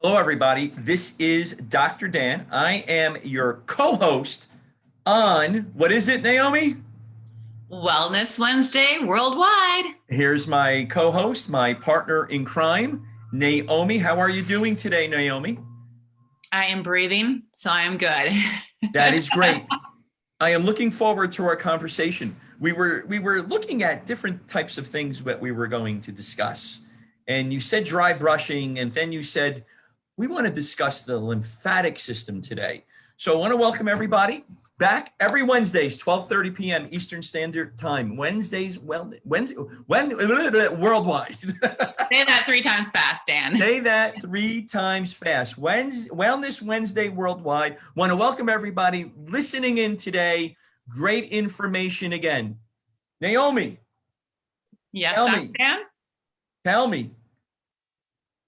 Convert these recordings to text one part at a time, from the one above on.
Hello, everybody. This is Dr. Dan. I am your co-host on, what is it, Naomi? Wellness Wednesday worldwide. Here's my co-host, my partner in crime, Naomi. How are you doing today, Naomi? I am breathing, so I am good. That is great. I am looking forward to our conversation. We were looking at different types of things that we were going to discuss. And you said dry brushing, and then you said we want to discuss the lymphatic system today. So I want to welcome everybody back every Wednesdays, 12:30 p.m. Eastern Standard Time. Wednesdays, worldwide. Say that 3 times fast, Dan. Say that 3 times fast. Wellness Wednesday worldwide. Want to welcome everybody listening in today. Great information again. Naomi. Yes, tell Dr. me, Dan? Tell me.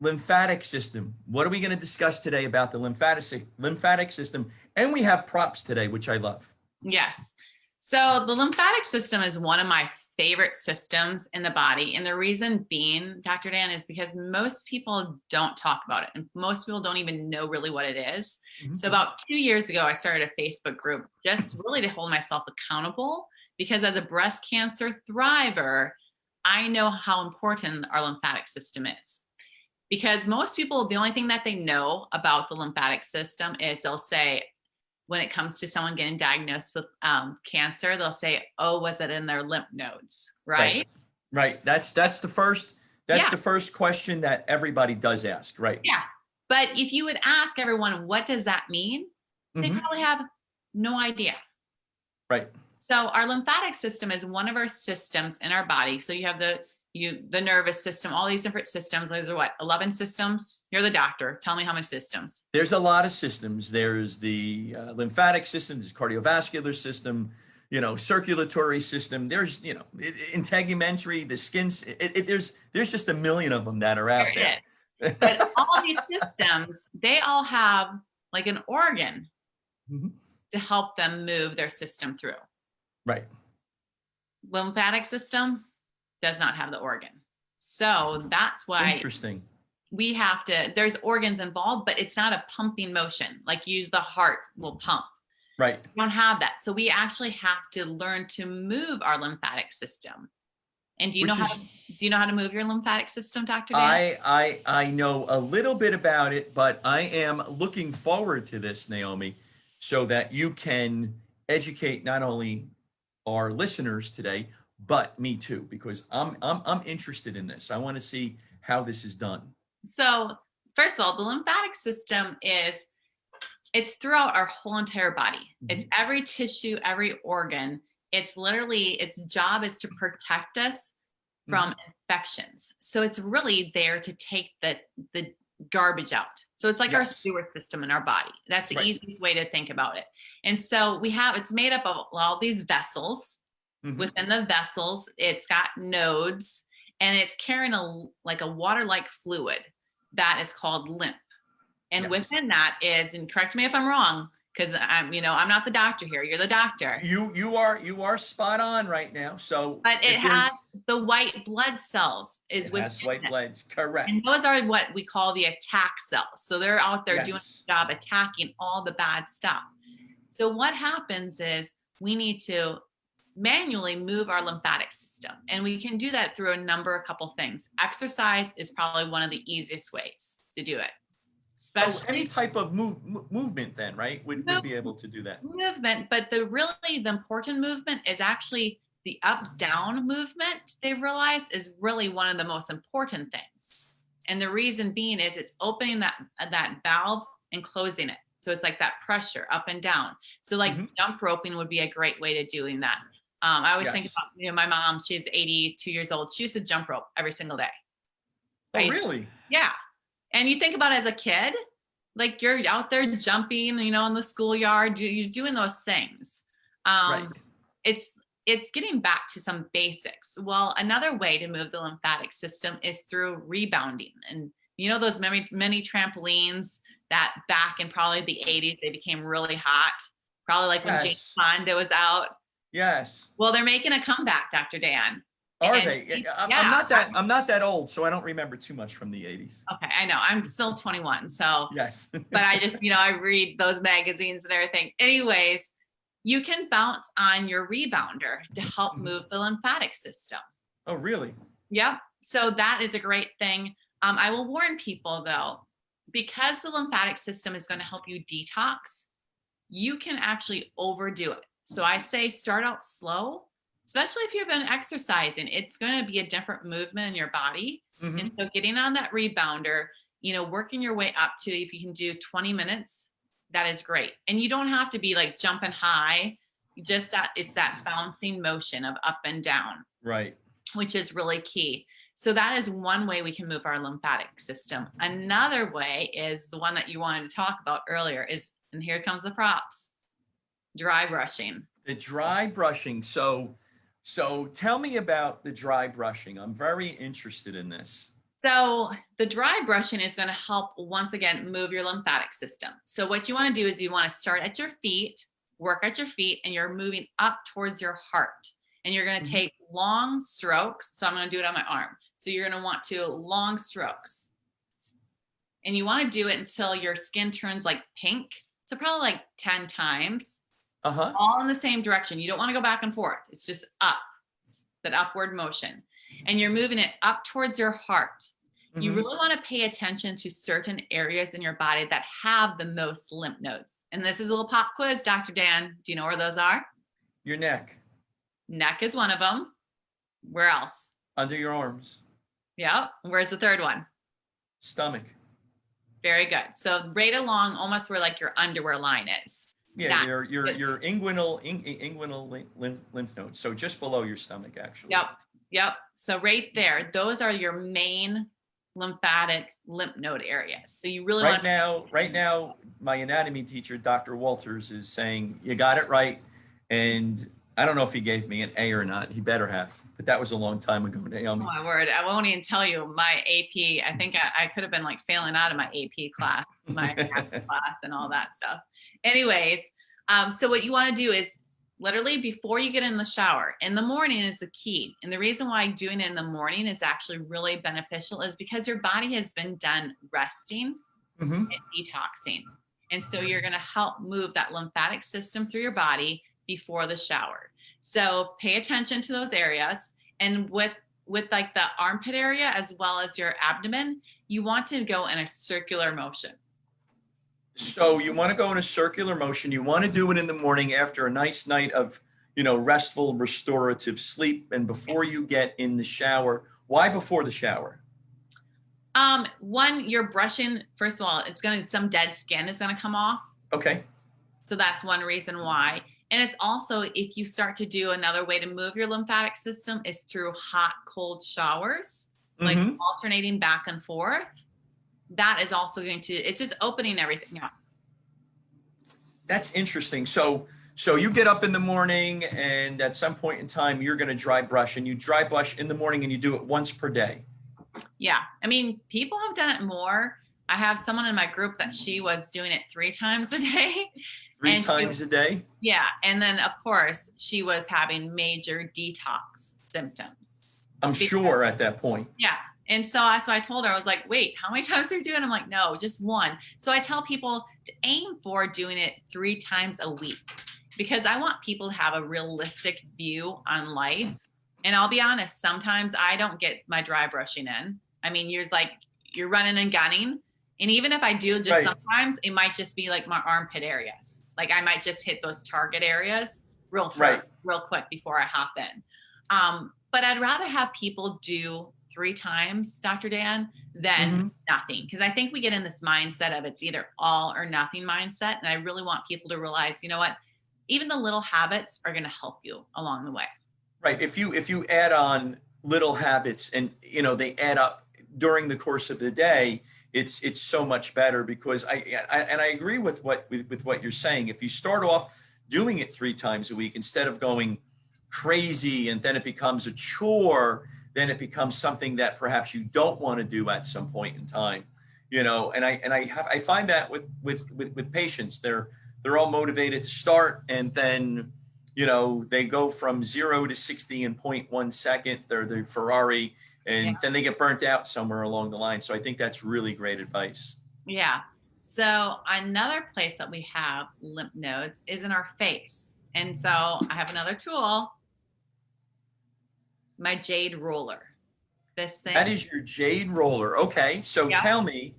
Lymphatic system. What are we going to discuss today about the lymphatic system? And we have props today, which I love. Yes. So the lymphatic system is one of my favorite systems in the body. And the reason being, Dr. Dan, is because most people don't talk about it. And most people don't even know really what it is. Mm-hmm. So about 2 years ago, I started a Facebook group just really to hold myself accountable, because as a breast cancer thriver, I know how important our lymphatic system is. Because most people, the only thing that they know about the lymphatic system is they'll say, when it comes to someone getting diagnosed with cancer, they'll say, "Oh, was it in their lymph nodes?" Right? Right. That's the first. That's the first question that everybody does ask. Right. Yeah. But if you would ask everyone, what does that mean? They probably have no idea. Right. So our lymphatic system is one of our systems in our body. So you have the nervous system, all these different systems. Those are what, 11 systems? You're the doctor. Tell me how many systems. There's a lot of systems. There's the lymphatic system, there's cardiovascular system, circulatory system. There's, integumentary, the skin. There's just a million of them that are out there. But all these systems, they all have like an organ to help them move their system through. Right. Lymphatic system does not have the organ. So that's why interesting. We have to, there's organs involved, but it's not a pumping motion. Like use the heart will pump. Right. We don't have that. So we actually have to learn to move our lymphatic system. And do you know how to move your lymphatic system, Dr. Dan? I know a little bit about it, but I am looking forward to this, Naomi, so that you can educate not only our listeners today, but me too, because I'm interested in this. I want to see how this is done. So first of all, the lymphatic system it's throughout our whole entire body. It's every tissue, every organ. It's literally, its job is to protect us from infections. So it's really there to take the garbage out. So it's like our sewer system in our body. That's the easiest way to think about it. And so it's made up of all these vessels. Within the vessels, it's got nodes, and it's carrying a water-like fluid that is called lymph. And within that is, and correct me if I'm wrong, because I'm not the doctor here. You're the doctor. You are spot on right now. So, but it has the white blood cells within white bloods, correct. And those are what we call the attack cells. So they're out there doing the job, attacking all the bad stuff. So what happens is we need to manually move our lymphatic system. And we can do that through a couple things. Exercise is probably one of the easiest ways to do it. Especially any type of movement then, right? Would be able to do that. Movement, but the important movement is actually the up-down movement. They've realized is really one of the most important things. And the reason being is it's opening that valve and closing it. So it's like that pressure up and down. So like jump roping would be a great way to doing that. I always think about, my mom, she's 82 years old. She used to jump rope every single day. Oh, really? Yeah. And you think about it as a kid, like you're out there jumping, in the schoolyard, you're doing those things. Right. It's getting back to some basics. Well, another way to move the lymphatic system is through rebounding. And those many trampolines that back in probably the 80s, they became really hot. Probably like when James Bond was out. Yes. Well, they're making a comeback, Dr. Dan. Are And they? yeah. I'm not that old, so I don't remember too much from the 80s. Okay, I know. I'm still 21, so Yes. but I just, I read those magazines and everything. Anyways, you can bounce on your rebounder to help move the lymphatic system. Oh, really? Yep. So that is a great thing. I will warn people though, because the lymphatic system is going to help you detox, you can actually overdo it. So I say start out slow, especially if you've been exercising. It's going to be a different movement in your body. And so getting on that rebounder, working your way up to, if you can do 20 minutes, that is great. And you don't have to be like jumping high, just that it's that bouncing motion of up and down. Right. Which is really key. So that is one way we can move our lymphatic system. Another way is the one that you wanted to talk about earlier is, and here comes the props, dry brushing. The dry brushing. So tell me about the dry brushing. I'm very interested in this. So the dry brushing is going to help, once again, move your lymphatic system. So what you want to do is you want to start at your feet, work at your feet, and you're moving up towards your heart. And you're going to take long strokes. So I'm going to do it on my arm. So you're going to want to long strokes. And you want to do it until your skin turns like pink. So probably like 10 times. All in the same direction. You don't want to go back and forth. It's just up, that upward motion. And you're moving it up towards your heart. You really want to pay attention to certain areas in your body that have the most lymph nodes. And this is a little pop quiz, Dr. Dan. Do you know where those are? Your neck. Neck is one of them. Where else? Under your arms. Yeah. Where's the third one? Stomach. Very good. So right along almost where like your underwear line is. Yeah, your inguinal lymph nodes. So just below your stomach, actually. Yep. So right there, those are your main lymphatic lymph node areas. So you really right now, my anatomy teacher, Dr. Walters, is saying you got it right, and I don't know if he gave me an A or not. He better have, but that was a long time ago, Naomi. Oh my word. I won't even tell you my AP. I think I could have been like failing out of my AP class, my class and all that stuff. Anyways, so what you want to do is literally before you get in the shower, in the morning is the key. And the reason why doing it in the morning is actually really beneficial is because your body has been done resting and detoxing. And so you're going to help move that lymphatic system through your body before the shower. So pay attention to those areas. And with like the armpit area as well as your abdomen, you want to go in a circular motion. So you want to go in a circular motion. You want to do it in the morning after a nice night of, restful, restorative sleep and before you get in the shower. Why before the shower? One, you're brushing, first of all, some dead skin is going to come off. Okay. So that's one reason why. And it's also, if you start to do another way to move your lymphatic system is through hot, cold showers, like alternating back and forth. That is also it's just opening everything up. That's interesting. So you get up in the morning and at some point in time, you're going to dry brush and you dry brush in the morning and you do it once per day. Yeah. I mean, people have done it more. I have someone in my group that she was doing it 3 times a day. Three times a day? Yeah. And then, of course, she was having major detox symptoms. I'm sure at that point. Yeah. And so that's why I told her, I was like, wait, how many times are you doing? I'm like, no, just one. So I tell people to aim for doing it 3 times a week because I want people to have a realistic view on life. And I'll be honest, sometimes I don't get my dry brushing in. I mean, you're running and gunning. And even if I do, just sometimes it might just be like my armpit areas. Like I might just hit those target areas real quick before I hop in. But I'd rather have people do 3 times, Dr. Dan, than nothing. Because I think we get in this mindset of it's either all or nothing mindset. And I really want people to realize, you know what, even the little habits are going to help you along the way. Right. If you add on little habits and, they add up during the course of the day, it's so much better because I agree with what you're saying. If you start off doing it 3 times a week instead of going crazy and then it becomes a chore, then it becomes something that perhaps you don't want to do at some point in time, and I find that with patients, they're all motivated to start and then You know, they go from 0 to 60 in 0.1 second. They're the Ferrari, and then they get burnt out somewhere along the line. So I think that's really great advice. Yeah. So another place that we have lymph nodes is in our face. And so I have another tool, my Jade Roller. This thing. That is your Jade Roller. Okay. So tell me,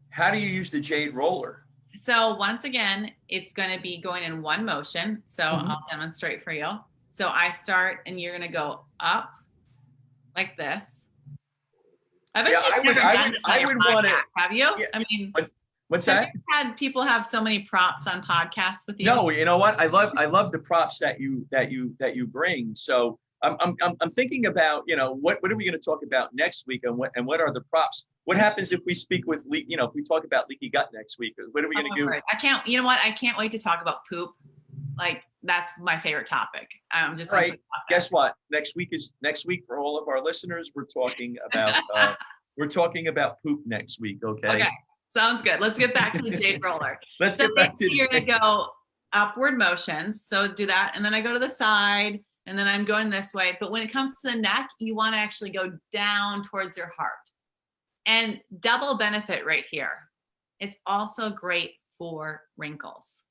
how do you use the Jade Roller? So once again, it's going to be going in one motion. So I'll demonstrate for you. So I start and you're going to go up like this. I bet you've never done this on your podcast, have you? Yeah, I mean, what's that? You had people have so many props on podcasts with you. No, you know what? I love the props that you bring. So I'm thinking about, you know, what are we going to talk about next week, and what are the props? What happens if we speak with if we talk about leaky gut next week? What are we going to do? I can't. You know what? I can't wait to talk about poop. Like, that's my favorite topic. I'm just right. Guess what? Next week for all of our listeners. We're talking about poop next week. Okay. Sounds good. Let's get back to the Jade Roller. Get back to you're going to go upward motions. So do that. And then I go to the side, and then I'm going this way. But when it comes to the neck, you want to actually go down towards your heart. And double benefit right here. It's also great for wrinkles.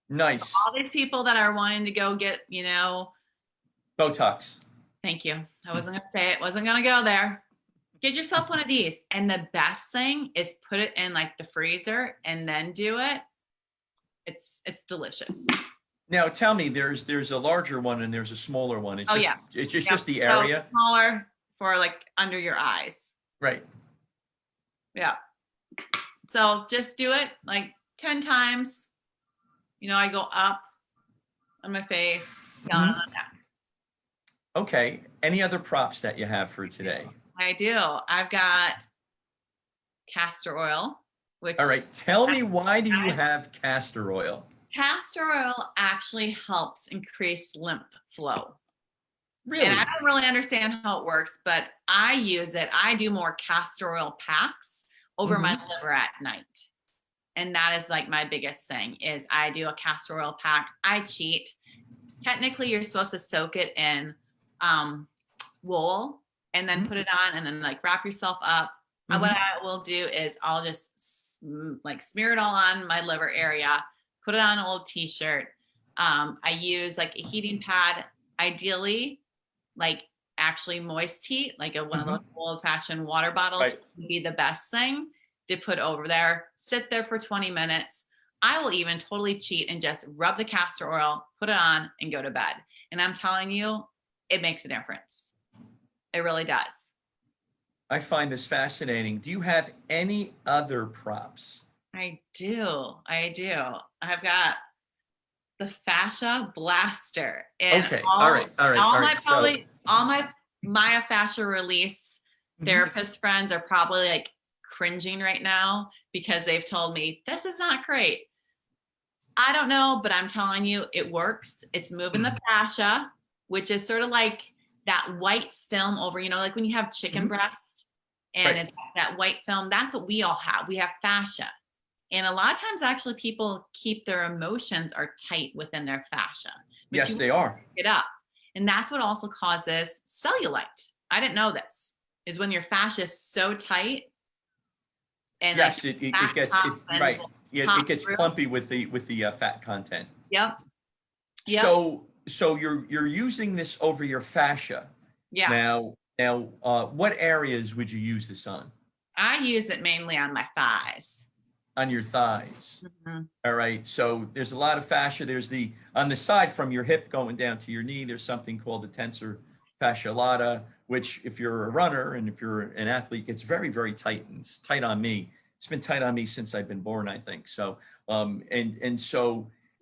Nice. So all these people that are wanting to go get, Botox. Thank you. I wasn't going to say it. Wasn't going to go there. Get yourself one of these. And the best thing is put it in like the freezer and then do it. It's delicious. Now tell me, there's a larger one and there's a smaller one. It's just the area. So smaller for like under your eyes. Right. Yeah. So just do it like 10 times. I go up on my face, down on the neck. Okay. Any other props that you have for today? I do. I've got castor oil, which. All right. Tell me, why do you have castor oil? Castor oil actually helps increase lymph flow. Really? And I don't really understand how it works, but I use it. I do more castor oil packs over my liver at night. And that is like my biggest thing is I do a castor oil pack. I cheat. Technically, you're supposed to soak it in wool and then put it on and then like wrap yourself up. What I will do is I'll just like smear it all on my liver area, put it on an old t-shirt. I use like a heating pad, ideally like actually moist heat, like one of those old fashioned water bottles would be the best thing to put over there, sit there for 20 minutes. I will even totally cheat and just rub the castor oil, put it on and go to bed. And I'm telling you, it makes a difference. It really does. I find this fascinating. Do you have any other props? I do. I've got the fascia blaster. And okay. All my myofascial release therapist friends are probably like cringing right now because they've told me this is not great. I don't know, but I'm telling you, it works. It's moving the fascia, which is sort of like that white film over, like when you have chicken breast and it's that white film. That's what we all have. We have fascia. And a lot of times actually people keep their emotions are tight within their fascia. Yes, they are. It up. And that's what also causes cellulite. I didn't know this, is when your fascia is so tight. And yes, it gets right. Yeah, it gets clumpy with the fat content. Yep. So you're using this over your fascia. Yeah. Now, what areas would you use this on? I use it mainly on my thighs. On your thighs. All right. So there's a lot of fascia. There's on the side from your hip going down to your knee, there's something called the tensor fascia lata, which if you're a runner and if you're an athlete, it's very, very tight. And it's tight on me. It's been tight on me since I've been born, I think. So,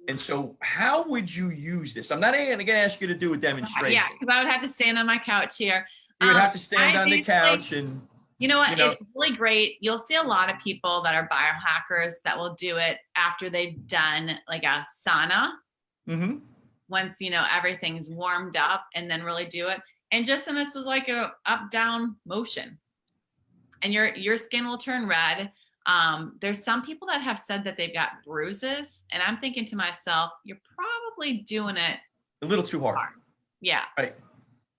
so how would you use this? I'm not going to ask you to do a demonstration. Yeah, because I would have to stand on my couch here. You would have to stand on the couch and... You know what? It's really great. You'll see a lot of people that are biohackers that will do it after they've done like a sauna. Once, everything's warmed up and then really do it. And and it's like a up down motion and your skin will turn red. There's some people that have said that they've got bruises and I'm thinking to myself, you're probably doing it A little too hard. Yeah. Right.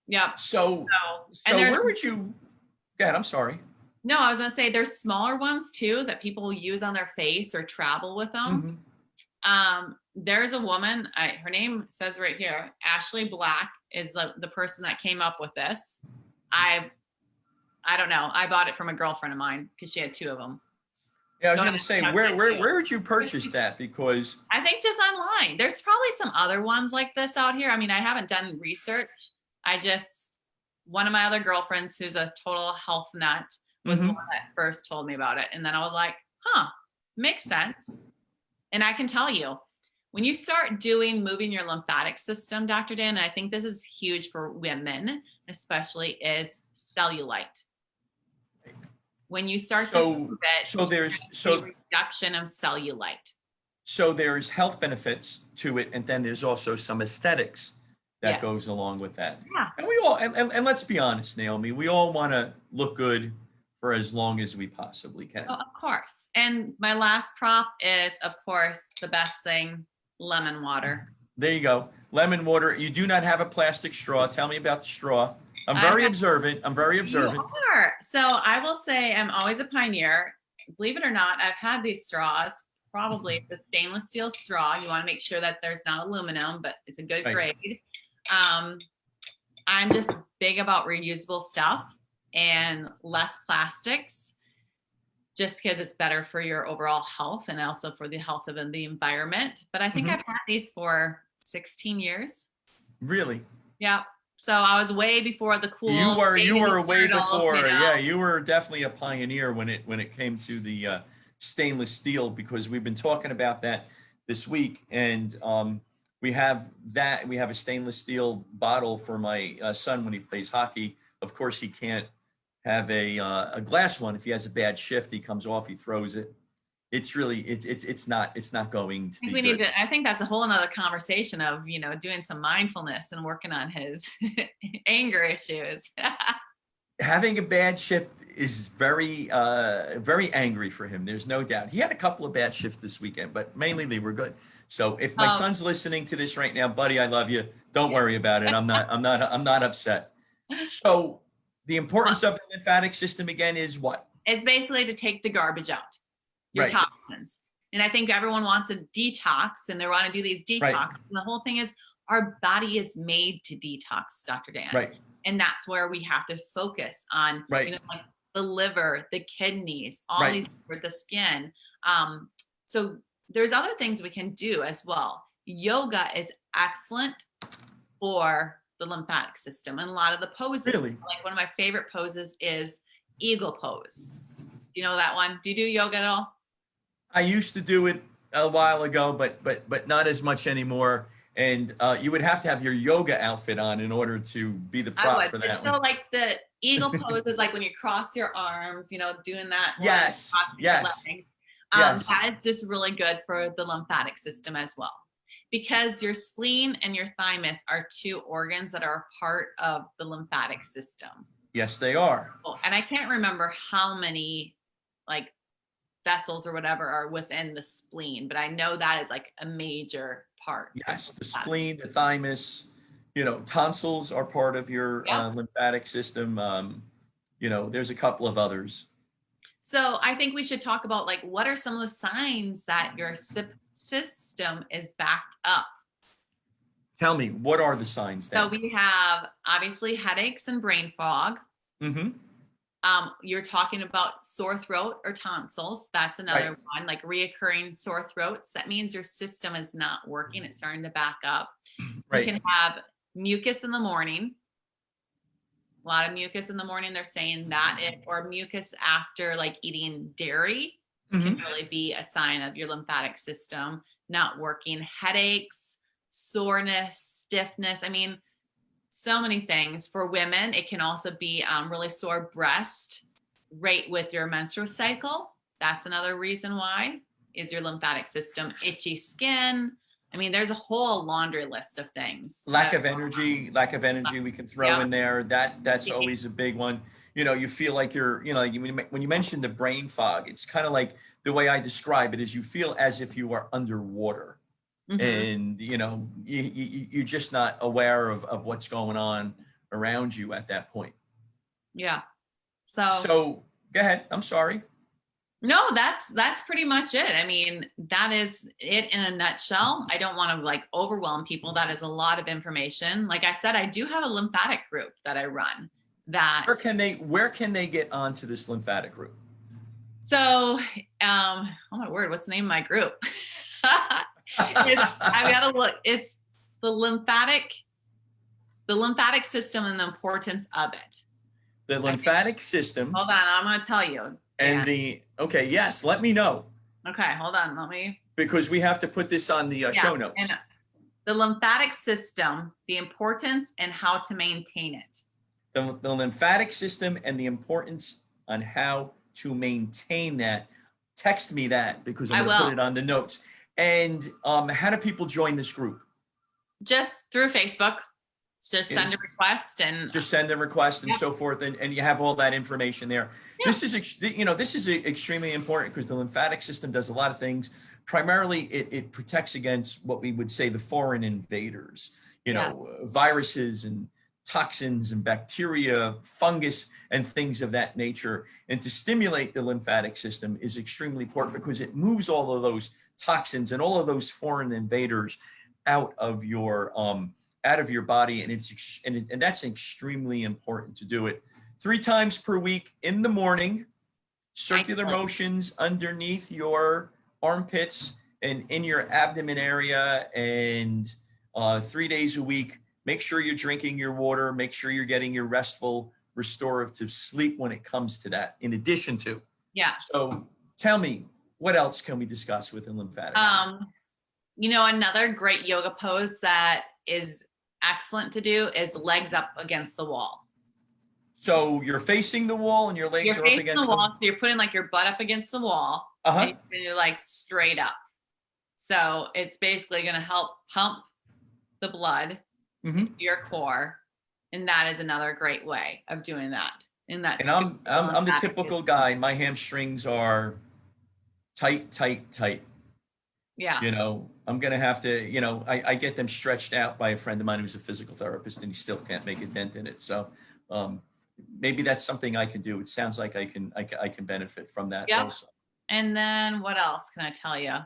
Yep. So where would you, go ahead, I'm sorry. No, I was gonna say there's smaller ones too that people use on their face or travel with them. There's a woman, her name says right here, Ashley Black is the person that came up with this. I don't know. I bought it from a girlfriend of mine because she had 2 of them. Yeah, I was going to say, where would you purchase that? Because I think just online. There's probably some other ones like this out here. I mean, I haven't done research. One of my other girlfriends who's a total health nut was the one that first told me about it. And then I was like, makes sense. And I can tell you, when you start moving your lymphatic system, Dr. Dan, and I think this is huge for women, especially, is cellulite. When you start to move it, there's a reduction of cellulite. So there's health benefits to it, and then there's also some aesthetics that goes along with that. Yeah. And we all, and let's be honest, Naomi, we all want to look good for as long as we possibly can. Oh, of course. And my last prop is, of course, the best thing, lemon water. There you go. Lemon water. You do not have a plastic straw. Tell me about the straw. I'm very observant. You are. So I will say I'm always a pioneer. Believe it or not, I've had these straws, probably the stainless steel straw. You want to make sure that there's not aluminum, but it's a good grade. I'm just big about reusable stuff and less plastics, just because it's better for your overall health and also for the health of the environment. But I think I've had these for 16 years. Really? Yeah. So I was way before the cool. You were way before. You know? Yeah, you were definitely a pioneer when it came to the stainless steel, because we've been talking about that this week, and we have a stainless steel bottle for my son when he plays hockey. Of course, he can't have a glass one. If he has a bad shift, he comes off, he throws it. It's really, it's not going to be good. I think that's a whole another conversation of, doing some mindfulness and working on his anger issues. Having a bad shift is very, very angry for him. There's no doubt. He had a couple of bad shifts this weekend, but mainly they were good. So if my son's listening to this right now, buddy, I love you. Don't worry about it. I'm not upset. So the importance of the lymphatic system again is what? It's basically to take the garbage out. Your toxins. And I think everyone wants a detox and they want to do these detox. And the whole thing is our body is made to detox, Dr. Dan. Right. And that's where we have to focus on, like the liver, the kidneys, all these, the skin. So there's other things we can do as well. Yoga is excellent for the lymphatic system. And a lot of the poses, like one of my favorite poses is eagle pose. Do you know that one? Do you do yoga at all? I used to do it a while ago, but not as much anymore. And you would have to have your yoga outfit on in order to be the prop for that one. So like the eagle pose is like when you cross your arms, doing that. Yes. That is just really good for the lymphatic system as well, because your spleen and your thymus are 2 organs that are a part of the lymphatic system. Yes, they are. And I can't remember how many vessels or whatever are within the spleen, but I know that is like a major part. Yes, the spleen, the thymus, tonsils are part of your lymphatic system. There's a couple of others. So I think we should talk about what are some of the signs that your system is backed up? Tell me, what are the signs then? So we have obviously headaches and brain fog. You're talking about sore throat or tonsils. That's another one, like reoccurring sore throats. That means your system is not working. It's starting to back up. You can have mucus in the morning. A lot of mucus in the morning. They're saying that or mucus after eating dairy can really be a sign of your lymphatic system not working. Headaches, soreness, stiffness. I mean, so many things. For women, it can also be really sore breast right with your menstrual cycle. That's another reason why, is your lymphatic system. Itchy skin. I mean, there's a whole laundry list of things. Lack of energy we can throw in there. That's always a big one. You feel like you're, when you mention the brain fog, it's kind of like the way I describe it is you feel as if you are underwater. and you're just not aware of what's going on around you at that point. Yeah. So go ahead. I'm sorry. No, that's pretty much it. I mean, that is it in a nutshell. I don't want to like overwhelm people. That is a lot of information. Like I said, I do have a lymphatic group that I run. That where can they get onto this lymphatic group? So, oh my word, what's the name of my group? I gotta look. It's the lymphatic system and the importance of it. The lymphatic system. Hold on, I'm going to tell you. And okay, yes, let me know. Okay, hold on, because we have to put this on the show notes. And the lymphatic system, the importance and how to maintain it. The lymphatic system and the importance on how to maintain that. Text me that because I'm going to put it on the notes. And how do people join this group? Just through Facebook. Just send a request and so forth, and you have all that information there. Yeah. This is extremely important because the lymphatic system does a lot of things. Primarily, it protects against what we would say the foreign invaders, viruses and toxins and bacteria, fungus, and things of that nature. And to stimulate the lymphatic system is extremely important because it moves all of those toxins and all of those foreign invaders out of your body, and that's extremely important to do it 3 times per week in the morning, circular motions underneath your armpits and in your abdomen area, and 3 days a week. Make sure you're drinking your water, make sure you're getting your restful restorative sleep when it comes to that, in addition to. So tell me, what else can we discuss within lymphatic system? Another great yoga pose that is excellent to do is legs up against the wall. So you're facing the wall and your legs are up against the wall. So you're putting like your butt up against the wall and you're like straight up. So it's basically going to help pump the blood into your core. And that is another great way of doing that. And I'm the typical guy. My hamstrings are tight. Yeah. I'm going to have to, I get them stretched out by a friend of mine who's a physical therapist, and he still can't make a dent in it. So maybe that's something I can do. It sounds like I can benefit from that also. And then what else can I tell you?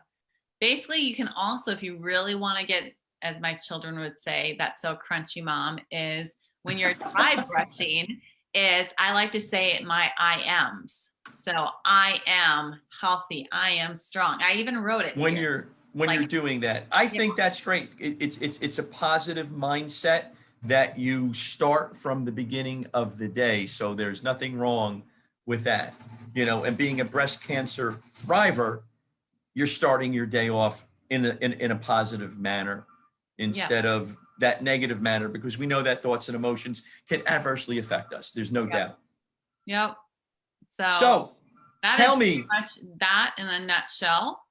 Basically, you can also, if you really want to get, as my children would say, that's so crunchy, mom, is when you're dry brushing, I like to say my I ams. So I am healthy. I am strong. I even wrote it when you're doing that. I think that's great. It's a positive mindset that you start from the beginning of the day. So there's nothing wrong with that. And being a breast cancer thriver, you're starting your day off in a positive manner instead of that negative manner, because we know that thoughts and emotions can adversely affect us. There's no doubt. Yep. So tell me, pretty much that in a nutshell.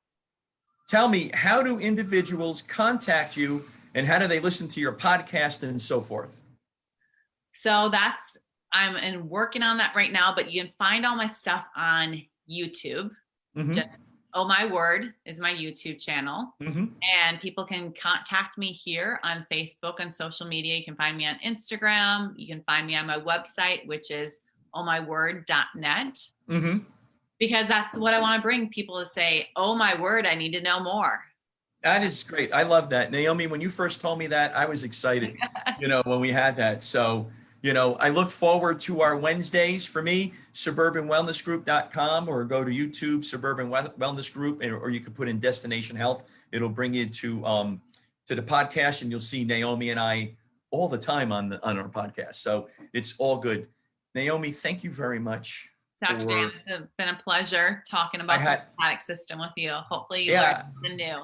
Tell me, how do individuals contact you, and how do they listen to your podcast and so forth? So I'm working on that right now, but you can find all my stuff on YouTube. Just Oh My Word is my YouTube channel. And people can contact me here on Facebook and social media. You can find me on Instagram. You can find me on my website, which is ohmyword.net. Because that's what I want to bring people to say, oh my word, I need to know more. That is great. I love that. Naomi, when you first told me that, I was excited, when we had that. So, I look forward to our Wednesdays. For me, suburbanwellnessgroup.com, or go to YouTube, Suburban Wellness Group, or you can put in Destination Health. It'll bring you to the podcast, and you'll see Naomi and I all the time on our podcast. So it's all good. Naomi, thank you very much. Dr. Dan, it's been a pleasure talking about the lymphatic system with you. Hopefully you learned something new.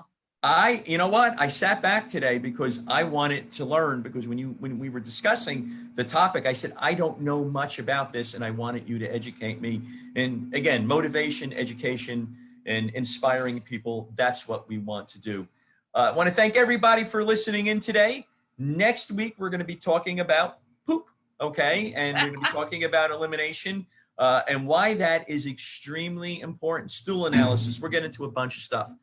You know what? I sat back today because I wanted to learn, because when we were discussing the topic, I said, I don't know much about this, and I wanted you to educate me. And again, motivation, education, and inspiring people, that's what we want to do. I want to thank everybody for listening in today. Next week, we're going to be talking about poop, okay? And we're going to be talking about elimination and why that is extremely important. Stool analysis. We're getting into a bunch of stuff.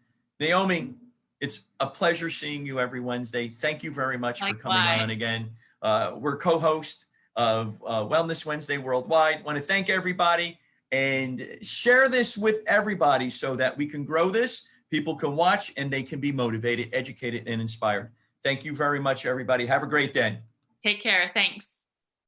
Naomi, It's a pleasure seeing you every Wednesday. Thank you very much for coming Likewise. on again. We're co-host of Wellness Wednesday Worldwide. Want to thank everybody and share this with everybody so that we can grow this. People can watch and they can be motivated, educated, and inspired. Thank you very much, everybody. Have a great day. Take care. Thanks.